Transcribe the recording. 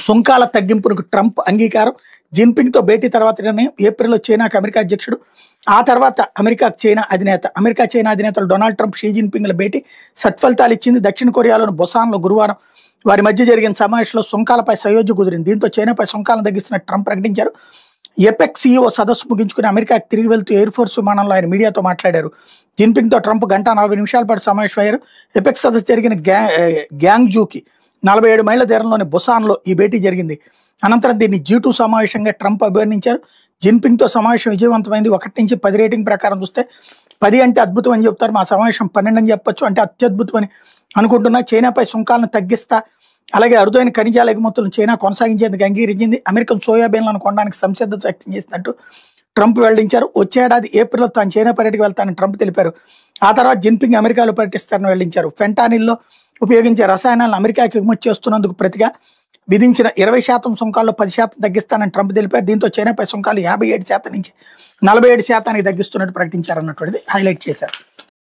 సుంకాల తగ్గింపునకు ట్రంప్ అంగీకారం. జిన్పింగ్తో భేటీ తర్వాత నిర్ణయం. ఏప్రిల్లో చైనాకు అమెరికా అధ్యక్షుడు, ఆ తర్వాత అమెరికాకు చైనా అధినేత. అమెరికా చైనా అధినేతలు డొనాల్డ్ ట్రంప్, షీ జిన్పింగ్ల భేటీ సత్ఫలితాలు ఇచ్చింది. దక్షిణ కొరియాలోని బొసాన్లో గురువారం వారి మధ్య జరిగిన సమావేశంలో సుంకాలపై సయోధ్య కుదిరింది. దీంతో చైనాపై సుంకాలను తగ్గిస్తున్నట్టు ట్రంప్ ప్రకటించారు. ఎపెక్ సీఈఓ సదస్సు ముగించుకుని అమెరికాకి తిరిగి వెళ్తూ ఎయిర్ ఫోర్స్ విమానంలో ఆయన మీడియాతో మాట్లాడారు. జిన్పింగ్తో ట్రంప్ గంట 40 నిమిషాల పాటు సమావేశమయ్యారు. ఎపెక్ సదస్సు జరిగిన గ్యాంగ్జూకి 47 మైళ్ళ దూరంలోని బొసాన్లో ఈ భేటీ జరిగింది. అనంతరం దీన్ని G2 సమావేశంగా ట్రంప్ అభివర్ణించారు. జిన్పింగ్తో సమావేశం విజయవంతమైంది. 1 నుంచి 10 రేటింగ్ ప్రకారం చూస్తే 10 అంటే అద్భుతం అని చెప్తారు. మా సమావేశం 12 అని చెప్పొచ్చు, అంటే అత్యద్భుతం అని అనుకుంటున్నా. చైనాపై సుంకాలను తగ్గిస్తా, అలాగే అరుదైన ఖనిజాల ఎగుమతులను చైనా కొనసాగించేందుకు అంగీకరించింది. అమెరికన్ సోయాబీన్లను కొనడానికి సంసిద్ధత వ్యక్తం చేసినట్టు ట్రంప్ వెల్లడించారు. వచ్చే ఏడాది ఏప్రిల్లో తాను చైనా పర్యటనకు వెళ్తానని ట్రంప్ తెలిపారు. ఆ తర్వాత జిన్పింగ్ అమెరికాలో పర్యటిస్తారని వెల్లడించారు. ఫెంటానిల్లో ఉపయోగించే రసాయనాలను అమెరికాకి ఎగుమతి చేస్తున్నందుకు ప్రతిగా విధించిన 20% సుంకాల్లో 10% తగ్గిస్తానని ట్రంప్ తెలిపారు. దీంతో చైనాపై సుంకాలు 57% నుంచి 47% తగ్గిస్తున్నట్టు ప్రకటించారన్నటువంటిది హైలైట్ చేశారు.